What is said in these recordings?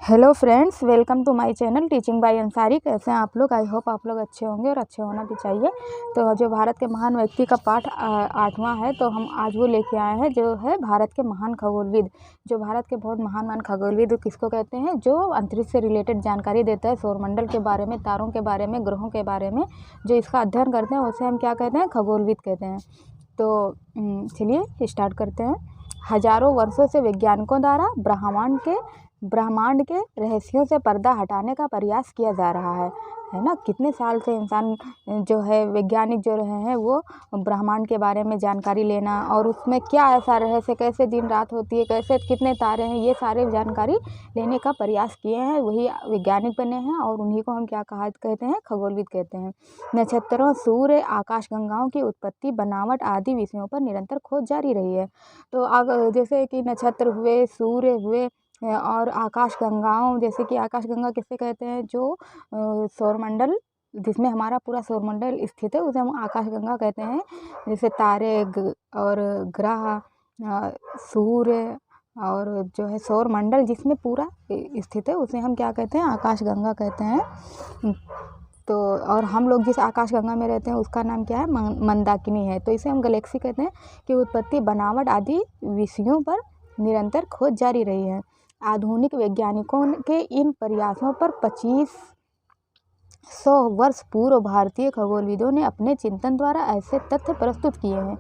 Hello friends, welcome to my channel teaching by Ansari. कैसे हैं आप लोग? आई होप आप लोग अच्छे होंगे और अच्छे होना भी चाहिए। तो जो भारत के महान व्यक्ति का पाठ 8वां है, तो हम आज वो लेके आए हैं जो है भारत के महान खगोलविद। जो भारत के बहुत महान खगोलविद किसको कहते हैं? जो अंतरिक्ष से रिलेटेड जानकारी देता है, सौरमंडल के बारे में, तारों के बारे में, ग्रहों के बारे में, जो इसका अध्ययन करते हैं उसे हम क्या कहते हैं? खगोलविद कहते हैं। तो चलिए स्टार्ट करते हैं। हजारों वर्षों से वैज्ञानिकों द्वारा ब्रह्मांड के रहस्यों से पर्दा हटाने का प्रयास किया जा रहा है ना। कितने साल से इंसान जो है, वैज्ञानिक जो रहे हैं, वो ब्रह्मांड के बारे में जानकारी लेना और उसमें क्या ऐसा रहस्य, कैसे दिन रात होती है, कैसे कितने तारे हैं, ये सारे जानकारी लेने का प्रयास किए हैं। वही वैज्ञानिक बने हैं और उन्हीं को हम क्या कहते हैं? खगोलविद कहते हैं। नक्षत्रों, सूर्य, आकाशगंगाओं की उत्पत्ति, बनावट आदि विषयों पर निरंतर खोज जारी रही है। तो जैसे कि नक्षत्र हुए, सूर्य हुए और आकाशगंगाओं, जैसे कि आकाशगंगा किससे कहते हैं? जो सौरमंडल, जिसमें हमारा पूरा सौरमंडल स्थित है, उसे हम आकाशगंगा कहते हैं। जैसे तारे और ग्रह, सूर्य और जो है सौरमंडल जिसमें पूरा स्थित है, उसे हम क्या कहते हैं? आकाशगंगा कहते हैं। तो और हम लोग जिस आकाशगंगा में रहते हैं उसका नाम क्या है? मंदाकिनी है। तो इसे हम गैलेक्सी कहते हैं। कि उत्पत्ति, बनावट आदि विषयों पर निरंतर खोज जारी रही है। आधुनिक वैज्ञानिकों के इन प्रयासों पर 2500 वर्ष पूर्व भारतीय खगोलविदों ने अपने चिंतन द्वारा ऐसे तथ्य प्रस्तुत किए हैं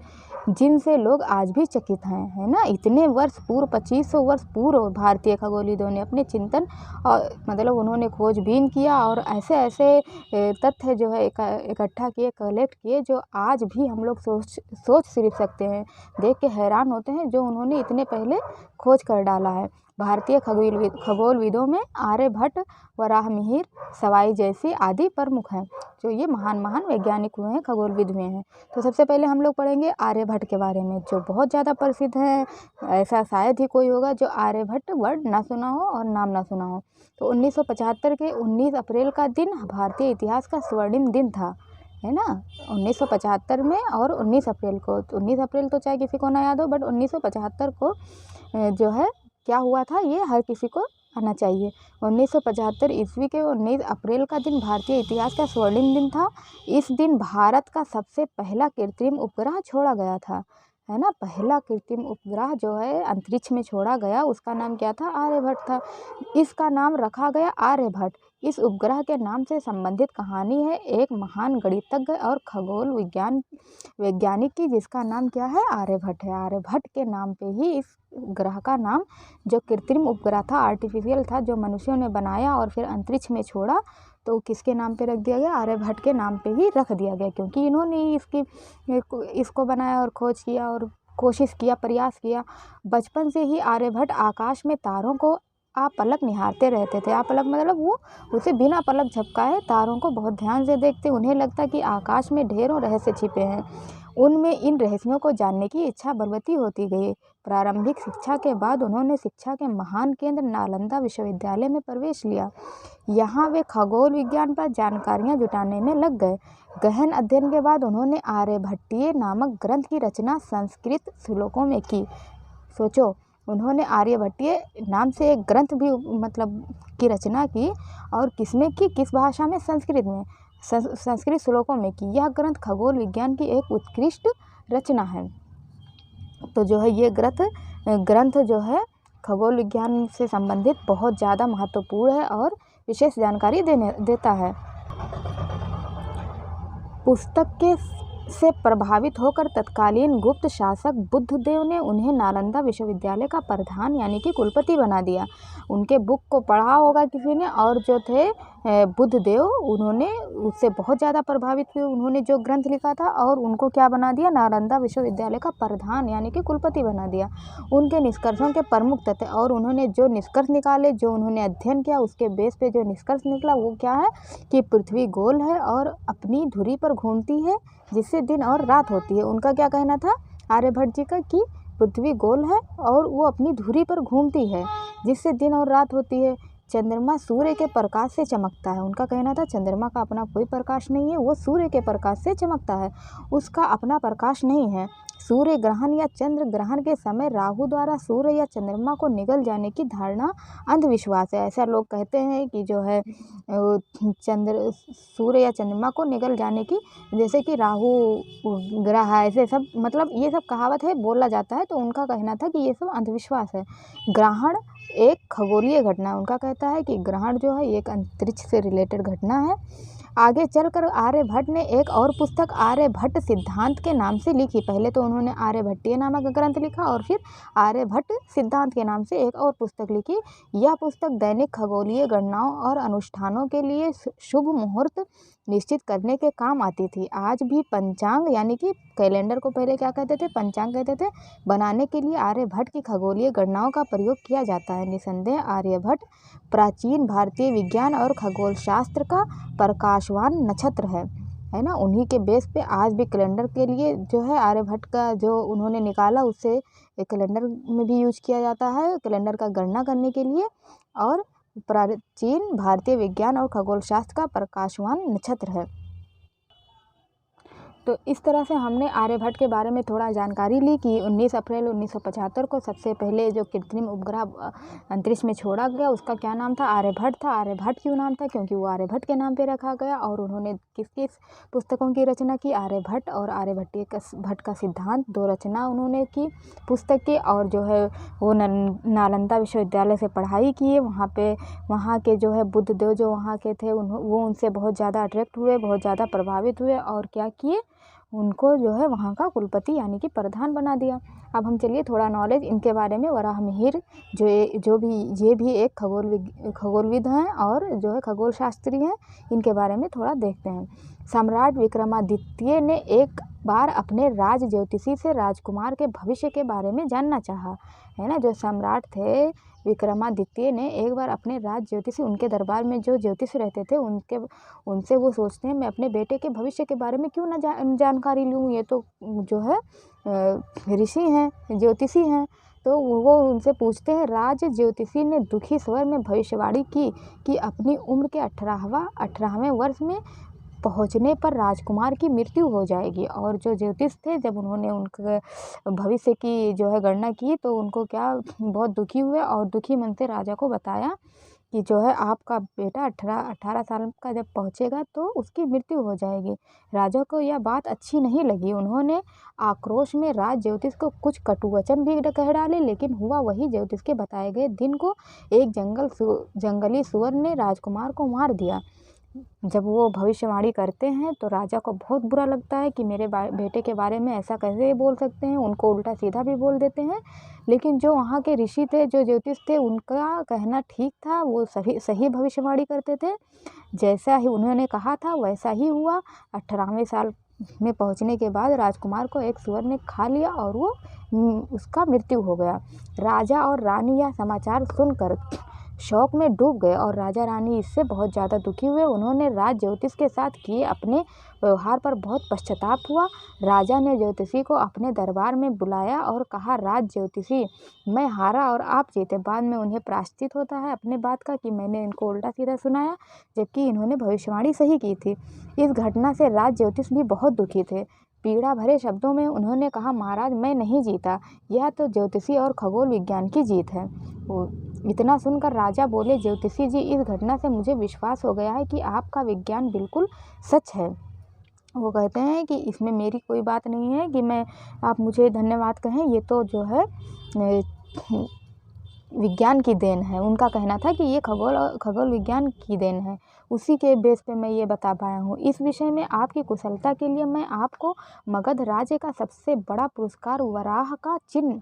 जिनसे लोग आज भी चकित हैं, है ना। इतने वर्ष पूर्व, 2500 वर्ष पूर्व भारतीय खगोलविदों ने अपने चिंतन और मतलब उन्होंने खोजबीन किया और ऐसे ऐसे तथ्य जो है इकट्ठा किए, कलेक्ट किए, जो आज भी हम लोग सोच सिर्फ सकते हैं, देख के हैरान होते हैं, जो उन्होंने इतने पहले खोज कर डाला है। भारतीय खगोलविदों में आर्यभट्ट, वराहमिहिर, सवाई जैसी आदि प्रमुख हैं, जो ये महान वैज्ञानिक हुए हैं, खगोलविद हुए हैं। तो सबसे पहले हम लोग पढ़ेंगे आर्यभट्ट के बारे में, जो बहुत ज़्यादा प्रसिद्ध है। ऐसा शायद ही कोई होगा जो आर्यभट्ट वर्ड ना सुना हो और नाम ना सुना हो। तो 1975 के 19 अप्रैल का दिन भारतीय इतिहास का स्वर्णिम दिन था, है ना। 1975 में और 19 अप्रैल को, 19 अप्रैल तो चाहे किसी को ना याद हो, बट 1975 को जो है क्या हुआ था, ये हर किसी को आना चाहिए। 1975 ईस्वी के 19 अप्रैल का दिन भारतीय इतिहास का स्वर्णिम दिन था। इस दिन भारत का सबसे पहला कृत्रिम उपग्रह छोड़ा गया था, है ना। पहला कृत्रिम उपग्रह जो है अंतरिक्ष में छोड़ा गया, उसका नाम क्या था? आर्यभट्ट था। इसका नाम रखा गया आर्यभट्ट। इस उपग्रह के नाम से संबंधित कहानी है एक महान गणितज्ञ और खगोल वैज्ञानिक की, जिसका नाम क्या है? आर्यभट्ट है। आर्यभट्ट के नाम पे ही इस ग्रह का नाम, जो कृत्रिम उपग्रह था, आर्टिफिशियल था, जो मनुष्यों ने बनाया और फिर अंतरिक्ष में छोड़ा, तो किसके नाम पे रख दिया गया? आर्यभट्ट के नाम पे ही रख दिया गया, क्योंकि इन्होंने ही इसको बनाया और खोज किया और कोशिश किया, प्रयास किया। बचपन से ही आर्यभट्ट आकाश में तारों को पलक निहारते रहते थे। पलक मतलब वो उसे बिना पलक झपकाए तारों को बहुत ध्यान से देखते। उन्हें लगता कि आकाश में ढेरों रहस्य छिपे हैं। उनमें इन रहस्यों को जानने की इच्छा बलवती होती गई। प्रारंभिक शिक्षा के बाद उन्होंने शिक्षा के महान केंद्र नालंदा विश्वविद्यालय में प्रवेश लिया। यहाँ वे खगोल विज्ञान पर जानकारियाँ जुटाने में लग गए। गहन अध्ययन के बाद उन्होंने आर्यभट्टीय नामक ग्रंथ की रचना संस्कृत श्लोकों में की। सोचो, उन्होंने आर्यभट्टीय नाम से एक ग्रंथ भी मतलब की रचना की, और किसमें की? किस भाषा में? संस्कृत में, संस्कृत श्लोकों में की। यह ग्रंथ खगोल विज्ञान की एक उत्कृष्ट रचना है। तो जो है ये ग्रंथ जो है खगोल विज्ञान से संबंधित बहुत ज़्यादा महत्वपूर्ण है और विशेष जानकारी देता है। पुस्तक से प्रभावित होकर तत्कालीन गुप्त शासक बुद्धदेव ने उन्हें नालंदा विश्वविद्यालय का प्रधान यानी कि कुलपति बना दिया। उनके बुक को पढ़ा होगा किसी ने, और जो थे बुद्धदेव, उन्होंने उससे बहुत ज़्यादा प्रभावित हुए। उन्होंने जो ग्रंथ लिखा था और उनको क्या बना दिया? नालंदा विश्वविद्यालय का प्रधान यानी कि कुलपति बना दिया। उनके निष्कर्षों के प्रमुख तथ्य और उन्होंने जो निष्कर्ष निकाले, जो उन्होंने अध्ययन किया, उसके बेस पे जो निष्कर्ष निकला वो क्या है? कि पृथ्वी गोल है और अपनी धुरी पर घूमती है, जिससे दिन और रात होती है। उनका क्या कहना था आर्यभट्ट जी का? कि पृथ्वी गोल है और वो अपनी धुरी पर घूमती है, जिससे दिन और रात होती है। चंद्रमा सूर्य के प्रकाश से चमकता है। उनका कहना था चंद्रमा का अपना कोई प्रकाश नहीं है, वो सूर्य के प्रकाश से चमकता है, उसका अपना प्रकाश नहीं है। सूर्य ग्रहण या चंद्र ग्रहण के समय राहु द्वारा सूर्य या चंद्रमा को निगल जाने की धारणा अंधविश्वास है। ऐसा लोग कहते हैं कि जो है सूर्य या चंद्रमा को निगल जाने की, जैसे कि राहु ग्रह है, ऐसे सब मतलब ये सब कहावत है, बोला जाता है। तो उनका कहना था कि ये सब अंधविश्वास है। ग्रहण एक खगोलीय घटना है। उनका कहता है कि ग्रहण जो है एक अंतरिक्ष से रिलेटेड घटना है। आगे चलकर आर्यभट्ट ने एक और पुस्तक आर्यभट्ट सिद्धांत के नाम से लिखी। पहले तो उन्होंने आर्यभट्टीय नामक ग्रंथ लिखा और फिर आर्यभट्ट सिद्धांत के नाम से एक और पुस्तक लिखी। यह पुस्तक दैनिक खगोलीय गणनाओं और अनुष्ठानों के लिए शुभ मुहूर्त निश्चित करने के काम आती थी। आज भी पंचांग यानी कि कैलेंडर को पहले क्या कहते थे, पंचांग कहते थे, बनाने के लिए आर्यभट्ट की खगोलीय गणनाओं का प्रयोग किया जाता है। निसंदेह आर्यभट्ट प्राचीन भारतीय विज्ञान और खगोल शास्त्र का प्रकाशवान नक्षत्र है ना। उन्हीं के बेस पे आज भी कैलेंडर के लिए जो है आर्यभट्ट का जो उन्होंने निकाला उससे एक कैलेंडर में भी यूज किया जाता है, कैलेंडर का गणना करने के लिए। और प्राचीन भारतीय विज्ञान और खगोल शास्त्र का प्रकाशवान नक्षत्र है। तो इस तरह से हमने आर्यभट्ट के बारे में थोड़ा जानकारी ली कि 19 अप्रैल 1975 को सबसे पहले जो कृत्रिम उपग्रह अंतरिक्ष में छोड़ा गया उसका क्या नाम था, आर्यभट्ट था। आर्यभट्ट क्यों नाम था, क्योंकि वो आर्यभट्ट के नाम पे रखा गया। और उन्होंने किस किस पुस्तकों की रचना की, आर्यभट्ट और आर्यभट्टीय भट्ट का सिद्धांत, 2 रचना उन्होंने की पुस्तक की। और जो है वो नालंदा विश्वविद्यालय से पढ़ाई किए। वहाँ के जो है बुद्ध देव जो वहाँ के थे वो उनसे बहुत ज़्यादा अट्रैक्ट हुए, बहुत ज़्यादा प्रभावित हुए और क्या किए, उनको जो है वहाँ का कुलपति यानी कि प्रधान बना दिया। अब हम चलिए थोड़ा नॉलेज इनके बारे में, वराहमिहिर ये भी एक खगोलविद हैं और जो है खगोल शास्त्री हैं, इनके बारे में थोड़ा देखते हैं। सम्राट विक्रमादित्य ने एक बार अपने राज ज्योतिषी से राजकुमार के भविष्य के बारे में जानना चाहा, है ना। जो सम्राट थे विक्रमादित्य ने एक बार अपने राज ज्योतिषी, उनके दरबार में जो ज्योतिष रहते थे उनसे वो सोचते हैं मैं अपने बेटे के भविष्य के बारे में क्यों ना जानकारी लूँ, ये तो जो है ऋषि हैं, ज्योतिषी हैं। तो वो उनसे पूछते हैं। राज ज्योतिषी ने दुखी स्वर में भविष्यवाणी की कि अपनी उम्र के 18वें वर्ष में पहुंचने पर राजकुमार की मृत्यु हो जाएगी। और जो ज्योतिष थे जब उन्होंने उनके भविष्य की जो है गणना की तो उनको क्या बहुत दुखी हुए और दुखी मन से राजा को बताया कि जो है आपका बेटा 18 साल का जब पहुंचेगा तो उसकी मृत्यु हो जाएगी। राजा को यह बात अच्छी नहीं लगी। उन्होंने आक्रोश में राज ज्योतिष को कुछ कटुवचन भी कह डाले, लेकिन हुआ वही। ज्योतिष के बताए गए दिन को एक जंगली सुअर ने राजकुमार को मार दिया। जब वो भविष्यवाणी करते हैं तो राजा को बहुत बुरा लगता है कि मेरे बेटे के बारे में ऐसा कैसे बोल सकते हैं, उनको उल्टा सीधा भी बोल देते हैं। लेकिन जो वहाँ के ऋषि थे, जो ज्योतिष थे, उनका कहना ठीक था, वो सही भविष्यवाणी करते थे। जैसा ही उन्होंने कहा था वैसा ही हुआ। 18वें साल में पहुँचने के बाद राजकुमार को एक सुअर ने खा लिया और वो उसका मृत्यु हो गया। राजा और रानी यह समाचार सुनकर शौक में डूब गए और राजा रानी इससे बहुत ज़्यादा दुखी हुए। उन्होंने राज ज्योतिष के साथ किए अपने व्यवहार पर बहुत पश्चाताप हुआ। राजा ने ज्योतिषी को अपने दरबार में बुलाया और कहा, राज ज्योतिषी, मैं हारा और आप जीते। बाद में उन्हें प्रायश्चित होता है अपने बात का कि मैंने इनको उल्टा सीधा सुनाया जबकि इन्होंने भविष्यवाणी सही की थी। इस घटना से राज ज्योतिष भी बहुत दुखी थे। पीड़ा भरे शब्दों में उन्होंने कहा, महाराज मैं नहीं जीता, यह तो ज्योतिषी और खगोल विज्ञान की जीत है। इतना सुनकर राजा बोले, ज्योतिषी जी, इस घटना से मुझे विश्वास हो गया है कि आपका विज्ञान बिल्कुल सच है। वो कहते हैं कि इसमें मेरी कोई बात नहीं है कि आप मुझे धन्यवाद कहें, ये तो जो है विज्ञान की देन है। उनका कहना था कि ये खगोल विज्ञान की देन है, उसी के बेस पे मैं ये बता पाया हूँ। इस विषय में आपकी कुशलता के लिए मैं आपको मगध राज्य का सबसे बड़ा पुरस्कार वराह का चिन्ह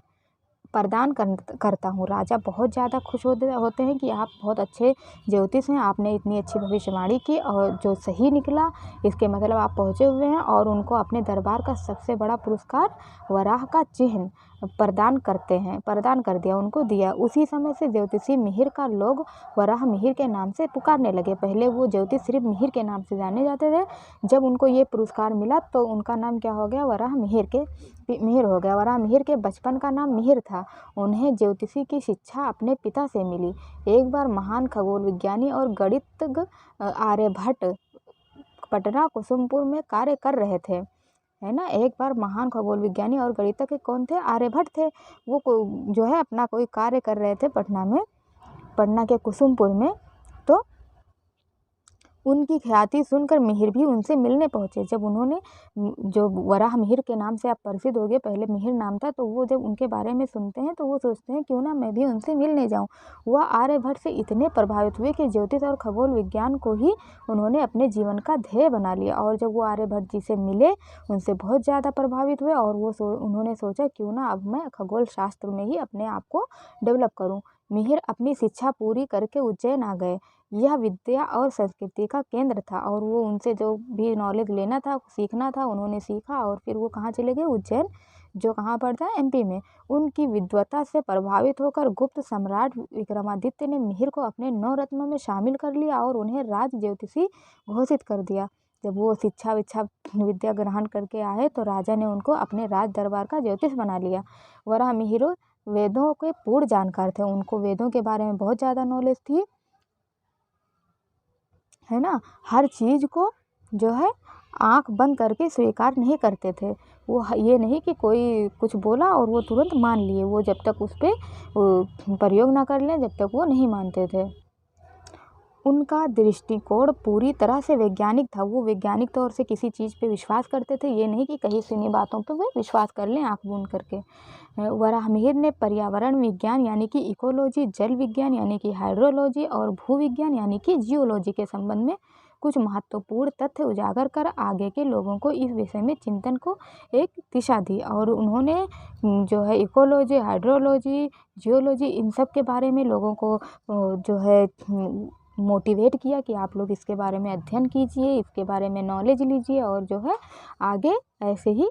प्रदान करता हूँ। राजा बहुत ज़्यादा खुश होते हैं कि आप बहुत अच्छे ज्योतिष हैं, आपने इतनी अच्छी भविष्यवाणी की और जो सही निकला, इसके मतलब आप पहुँचे हुए हैं। और उनको अपने दरबार का सबसे बड़ा पुरस्कार वराह का चिन्ह प्रदान कर दिया, उनको दिया। उसी समय से ज्योतिषी मिहिर का लोग वराह मिहिर के नाम से पुकारने लगे। पहले वो ज्योतिष सिर्फ मिहिर के नाम से जाने जाते थे। जब उनको ये पुरस्कार मिला तो उनका नाम क्या हो गया, वराह मिहिर हो गया। वराह मिहिर के बचपन का नाम मिहिर था। उन्हें ज्योतिषी की शिक्षा अपने पिता से मिली। एक बार महान खगोल विज्ञानी और गणितज्ञ आर्यभट्ट पटना कुसुमपुर में कार्य कर रहे थे, है ना। एक बार महान खगोल विज्ञानी और गणितज्ञ कौन थे, आर्यभट्ट थे। वो जो है अपना कोई कार्य कर रहे थे पटना के कुसुमपुर में। तो उनकी ख्याति सुनकर मिहिर भी उनसे मिलने पहुँचे। जब उन्होंने जो वराह मिहिर के नाम से आप परिचित हो गए, पहले मिहिर नाम था, तो वो जब उनके बारे में सुनते हैं तो वो सोचते हैं क्यों ना मैं भी उनसे मिलने जाऊं। वह आर्यभट्ट से इतने प्रभावित हुए कि ज्योतिष और खगोल विज्ञान को ही उन्होंने अपने जीवन का ध्येय बना लिया। और जब वो आर्यभट्ट जी से मिले, उनसे बहुत ज़्यादा प्रभावित हुए और उन्होंने सोचा क्यों ना अब मैं खगोल शास्त्र में ही अपने आप को डेवलप करूँ। मिहिर अपनी शिक्षा पूरी करके उज्जैन आ गए। यह विद्या और संस्कृति का केंद्र था और वो उनसे जो भी नॉलेज लेना था, सीखना था, उन्होंने सीखा। और फिर वो कहाँ चले गए, उज्जैन, जो कहाँ पड़ता है, एमपी में। उनकी विद्वता से प्रभावित होकर गुप्त सम्राट विक्रमादित्य ने मिहिर को अपने 9 रत्नों में शामिल कर लिया और उन्हें राज ज्योतिषी घोषित कर दिया। जब वो शिक्षा विद्या ग्रहण करके आए तो राजा ने उनको अपने राज दरबार का ज्योतिष बना लिया। वराह मिहिर वेदों के पूर्ण जानकार थे। उनको वेदों के बारे में बहुत ज़्यादा नॉलेज थी, है ना। हर चीज़ को जो है आंख बंद करके स्वीकार नहीं करते थे। वो ये नहीं कि कोई कुछ बोला और वो तुरंत मान लिए। वो जब तक उस पर प्रयोग ना कर लें, जब तक वो नहीं मानते थे। उनका दृष्टिकोण पूरी तरह से वैज्ञानिक था। वो वैज्ञानिक तौर से किसी चीज़ पे विश्वास करते थे। ये नहीं कि कहीं सुनी बातों पे वो विश्वास कर लें आँख बंद करके। वराह मिहिर ने पर्यावरण विज्ञान यानी कि इकोलॉजी, जल विज्ञान यानी कि हाइड्रोलॉजी और भू विज्ञान यानी कि जियोलॉजी के संबंध में कुछ महत्वपूर्ण तथ्य उजागर कर आगे के लोगों को इस विषय में चिंतन को एक दिशा दी। और उन्होंने जो है इकोलॉजी, हाइड्रोलॉजी, जियोलॉजी, इन सब के बारे में लोगों को जो है मोटिवेट किया कि आप लोग इसके बारे में अध्ययन कीजिए, इसके बारे में नॉलेज लीजिए और जो है आगे ऐसे ही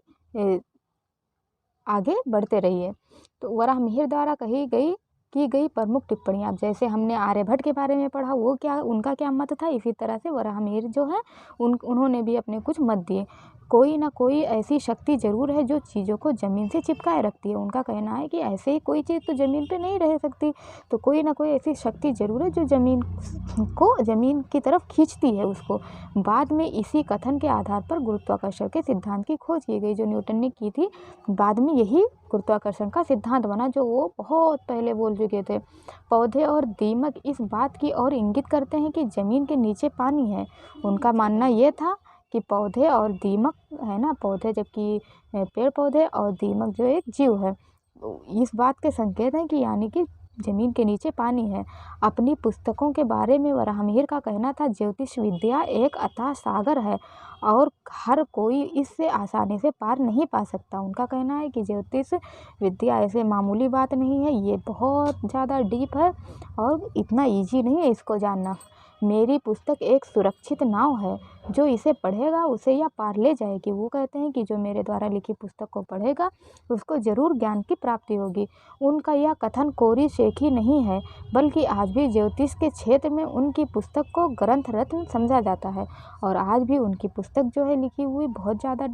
आगे बढ़ते रहिए। तो वराह मिहिर द्वारा की गई प्रमुख टिप्पणियाँ, जैसे हमने आर्यभट्ट के बारे में पढ़ा, वो क्या उनका क्या मत था, इसी तरह से वराह मिहिर जो है उन्होंने भी अपने कुछ मत दिए। कोई ना कोई ऐसी शक्ति ज़रूर है जो चीज़ों को ज़मीन से चिपकाए रखती है। उनका कहना है कि ऐसे ही कोई चीज़ तो ज़मीन पे नहीं रह सकती, तो कोई ना कोई ऐसी शक्ति ज़रूर है जो ज़मीन की तरफ खींचती है उसको। बाद में इसी कथन के आधार पर गुरुत्वाकर्षण के सिद्धांत की खोज की गई, जो न्यूटन ने की थी। बाद में यही गुरुत्वाकर्षण का सिद्धांत बना, जो वो बहुत पहले बोल चुके थे। पौधे और दीमक इस बात की ओर इंगित करते हैं कि ज़मीन के नीचे पानी है। उनका मानना ये था कि पौधे और दीमक, है ना, पौधे जबकि पेड़ पौधे और दीमक जो एक जीव है, इस बात के संकेत हैं कि यानी कि ज़मीन के नीचे पानी है। अपनी पुस्तकों के बारे में वराह मिहिर का कहना था, ज्योतिष विद्या एक अथाह सागर है और हर कोई इससे आसानी से पार नहीं पा सकता। उनका कहना है कि ज्योतिष विद्या ऐसे मामूली बात नहीं है, ये बहुत ज़्यादा डीप है और इतना ईजी नहीं है इसको जानना। मेरी पुस्तक एक सुरक्षित नाव है, जो इसे पढ़ेगा उसे यह पार ले जाएगी। वो कहते हैं कि जो मेरे द्वारा लिखी पुस्तक को पढ़ेगा उसको ज़रूर ज्ञान की प्राप्ति होगी। उनका यह कथन कोरी शेखी नहीं है, बल्कि आज भी ज्योतिष के क्षेत्र में उनकी पुस्तक को ग्रंथ रत्न समझा जाता है और आज भी उनकी पुस्तक जो है लिखी हुई बहुत ज़्यादा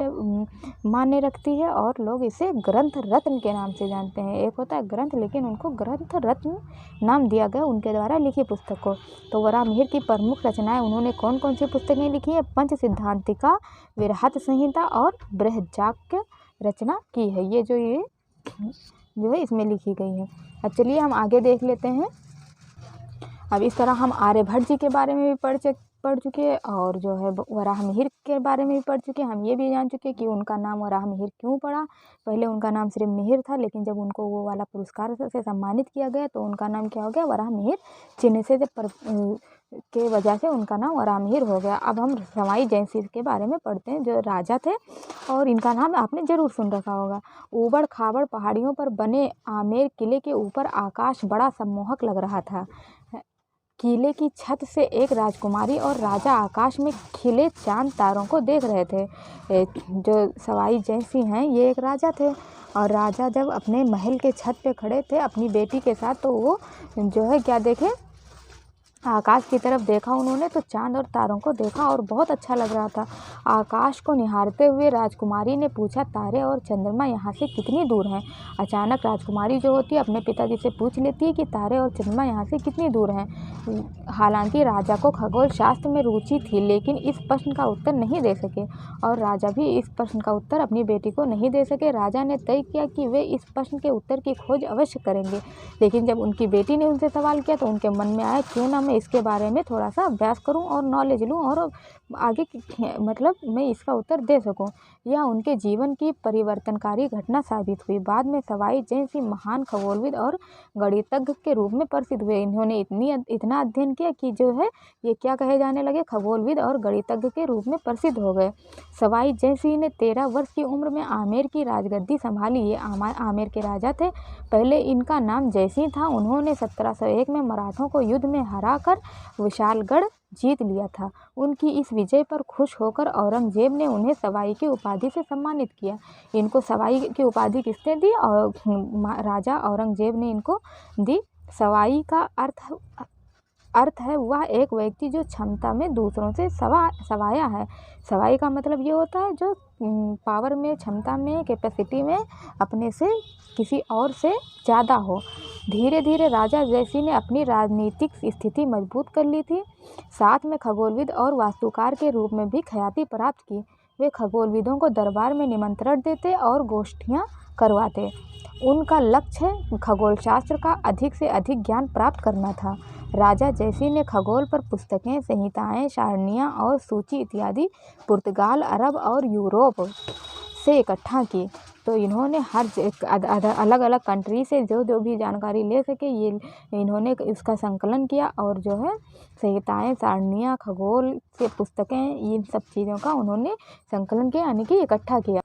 मान्य रखती है और लोग इसे ग्रंथ रत्न के नाम से जानते हैं। एक होता है ग्रंथ, लेकिन उनको ग्रंथ रत्न नाम दिया गया उनके द्वारा लिखी पुस्तक को। तो वराह मिहिर की प्रमुख रचनाएं, उन्होंने कौन कौन सी पुस्तकें लिखी हैं? पंच सिद्धांतिका, विरहत संहिता और बृहज्जाक्य रचना की है। ये जो है इसमें लिखी गई है। अब चलिए हम आगे देख लेते हैं। अब इस तरह हम आर्यभट्ट जी के बारे में भी पढ़ चुके और जो है वराह मिहिर के बारे में भी पढ़ चुके। हम ये भी जान चुके कि उनका नाम वराह मिहिर क्यों पड़ा। पहले उनका नाम सिर्फ मिहिर था, लेकिन जब उनको वो वाला पुरस्कार से सम्मानित किया गया तो उनका नाम क्या हो गया, वराह मिहिर। चिन्ह से के वजह से उनका नाम वराह मिहिर हो गया। अब हम सवाई जयसिंह के बारे में पढ़ते हैं, जो राजा थे और इनका नाम आपने ज़रूर सुन रखा होगा। ऊबड़ खाबड़ पहाड़ियों पर बने आमेर किले के ऊपर आकाश बड़ा सम्मोहक लग रहा था। किले की छत से एक राजकुमारी और राजा आकाश में खिले चांद तारों को देख रहे थे। जो सवाई जयसिंह हैं, ये एक राजा थे और राजा जब अपने महल के छत पे खड़े थे अपनी बेटी के साथ, तो वो जो है क्या देखे, आकाश की तरफ देखा उन्होंने, तो चांद और तारों को देखा और बहुत अच्छा लग रहा था। आकाश को निहारते हुए राजकुमारी ने पूछा, तारे और चंद्रमा यहाँ से कितनी दूर हैं? अचानक राजकुमारी जो होती है अपने पिताजी से पूछ लेती है कि तारे और चंद्रमा यहाँ से कितनी दूर हैं। हालांकि राजा को खगोल शास्त्र में रुचि थी, लेकिन इस प्रश्न का उत्तर नहीं दे सके, और राजा भी इस प्रश्न का उत्तर अपनी बेटी को नहीं दे सके। राजा ने तय किया कि वे इस प्रश्न के उत्तर की खोज अवश्य करेंगे, लेकिन जब उनकी बेटी ने उनसे सवाल किया तो उनके मन में आया, क्यों ना मैं इसके बारे में थोड़ा सा अभ्यास करूं और नॉलेज लूं और आगे मतलब मैं इसका उत्तर दे सकूं। यह उनके जीवन की परिवर्तनकारी घटना साबित हुई। बाद में सवाई जयसिंह महान खगोलविद और गणितज्ञ के रूप में प्रसिद्ध हुए। इन्होंने इतना अध्ययन किया कि जो है ये क्या कहे जाने लगे, खगोलविद और गणितज्ञ के रूप में प्रसिद्ध हो गए। सवाई जयसिंह ने 13 वर्ष की उम्र में आमेर की राजगद्दी संभाली। ये आमेर के राजा थे। पहले इनका नाम जयसिंह था। उन्होंने 1701 में मराठों को युद्ध में हराकर विशालगढ़ जीत लिया था। उनकी इस विजय पर खुश होकर औरंगजेब ने उन्हें सवाई की उपाधि से सम्मानित किया। इनको सवाई की उपाधि किसने दी? और राजा औरंगजेब ने इनको दी। सवाई का अर्थ है वह एक व्यक्ति जो क्षमता में दूसरों से सवाया है। सवाई का मतलब ये होता है जो पावर में, क्षमता में, कैपेसिटी में अपने से किसी और से ज़्यादा हो। धीरे धीरे राजा जयसिंह ने अपनी राजनीतिक स्थिति मजबूत कर ली थी। साथ में खगोलविद और वास्तुकार के रूप में भी ख्याति प्राप्त की। वे खगोलविदों को दरबार में निमंत्रण देते और गोष्ठियाँ करवाते। उनका लक्ष्य खगोल शास्त्र का अधिक से अधिक ज्ञान प्राप्त करना था। राजा जयसिंह ने खगोल पर पुस्तकें, संहिताएं, सारणियाँ और सूची इत्यादि पुर्तगाल, अरब और यूरोप से इकट्ठा की। तो इन्होंने हर अलग अलग कंट्री से जो भी जानकारी ले सके ये इन्होंने इसका संकलन किया, और जो है संहिताएं, सारणियाँ, खगोल से पुस्तकें, इन सब चीज़ों का उन्होंने संकलन किया, यानी कि इकट्ठा किया।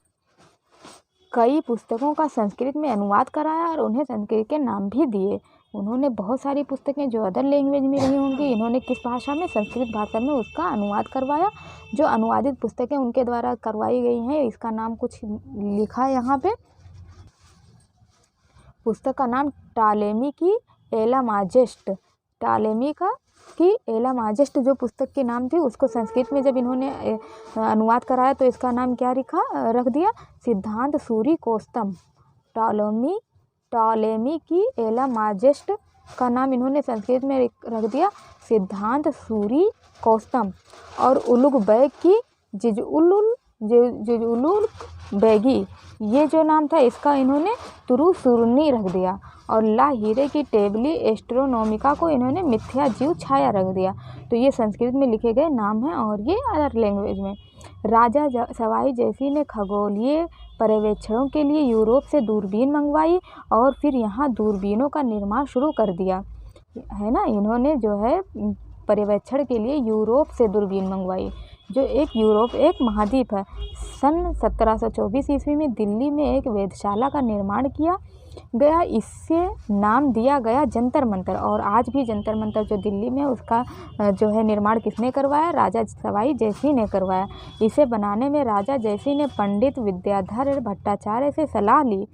कई पुस्तकों का संस्कृत में अनुवाद कराया और उन्हें संस्कृत के नाम भी दिए। उन्होंने बहुत सारी पुस्तकें जो अदर लैंग्वेज में रही होंगी, इन्होंने किस भाषा में, संस्कृत भाषा में उसका अनुवाद करवाया। जो अनुवादित पुस्तकें उनके द्वारा करवाई गई हैं, इसका नाम कुछ लिखा है यहाँ पे। पुस्तक का नाम टालेमी की एला माजेस्ट। टालेमी की एला माजेस्ट जो पुस्तक के नाम थी, उसको संस्कृत में जब इन्होंने अनुवाद कराया तो इसका नाम क्या रख दिया, सिद्धांत सूरी कोस्तम। टालेमी की एला माजेस्ट का नाम इन्होंने संस्कृत में रख दिया सिद्धांत सूरी कोस्तम। और उलुग बैग की जिजुलुल बैगी, ये जो नाम था इसका इन्होंने तुरु सुरनी रख दिया। और ला हीरे की टेबली एस्ट्रोनोमिका को इन्होंने मिथ्या जीव छाया रख दिया। तो ये संस्कृत में लिखे गए नाम हैं और ये अदर लैंग्वेज में। राजा सवाई जयसिंह ने खगोलीय पर्यवेक्षणों के लिए यूरोप से दूरबीन मंगवाई और फिर यहाँ दूरबीनों का निर्माण शुरू कर दिया, है ना। इन्होंने जो है पर्यवेक्षण के लिए यूरोप से दूरबीन मंगवाई, जो यूरोप एक महाद्वीप है। सन 1724 ईस्वी में दिल्ली में एक वेधशाला का निर्माण किया गया। इससे नाम दिया गया जंतर मंतर। और आज भी जंतर मंतर जो दिल्ली में, उसका जो है निर्माण किसने करवाया, राजा सवाई जयसिंह ने करवाया। इसे बनाने में राजा जयसिंह ने पंडित विद्याधर भट्टाचार्य से सलाह ली।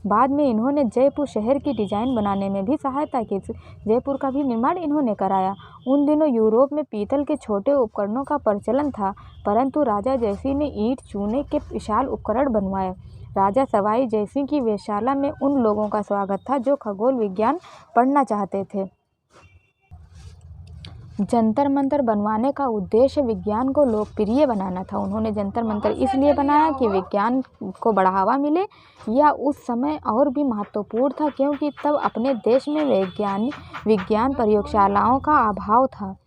बाद में इन्होंने जयपुर शहर की डिज़ाइन बनाने में भी सहायता की। जयपुर का भी निर्माण इन्होंने कराया। उन दिनों यूरोप में पीतल के छोटे उपकरणों का प्रचलन था, परंतु राजा जयसिंह ने ईंट चूने के विशाल उपकरण बनवाए। राजा सवाई जयसिंह की वेधशाला में उन लोगों का स्वागत था जो खगोल विज्ञान पढ़ना चाहते थे। जंतर मंतर बनवाने का उद्देश्य विज्ञान को लोकप्रिय बनाना था। उन्होंने जंतर मंतर इसलिए बनाया कि विज्ञान को बढ़ावा मिले। यह उस समय और भी महत्वपूर्ण था क्योंकि तब अपने देश में विज्ञान प्रयोगशालाओं का अभाव था।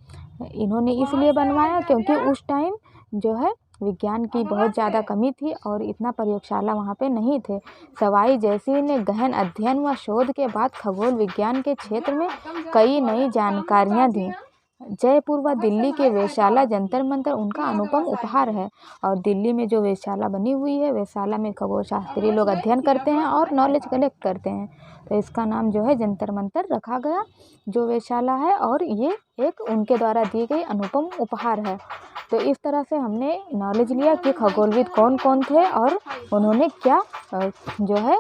इन्होंने इसलिए बनवाया क्योंकि उस टाइम जो है विज्ञान की बहुत ज़्यादा कमी थी और इतना प्रयोगशाला वहाँ पे नहीं थे। सवाई जयसिंह ने गहन अध्ययन व शोध के बाद खगोल विज्ञान के क्षेत्र में कई नई जानकारियाँ दी। जयपुर व दिल्ली के वेधशाला जंतर मंतर उनका अनुपम उपहार है। और दिल्ली में जो वेधशाला बनी हुई है, वेधशाला में खगोल शास्त्री लोग अध्ययन करते हैं और नॉलेज कलेक्ट करते हैं, तो इसका नाम जो है जंतर मंतर रखा गया जो वेधशाला है। और ये एक उनके द्वारा दी गई अनुपम उपहार है। तो इस तरह से हमने नॉलेज लिया कि खगोलविद कौन कौन थे और उन्होंने क्या जो है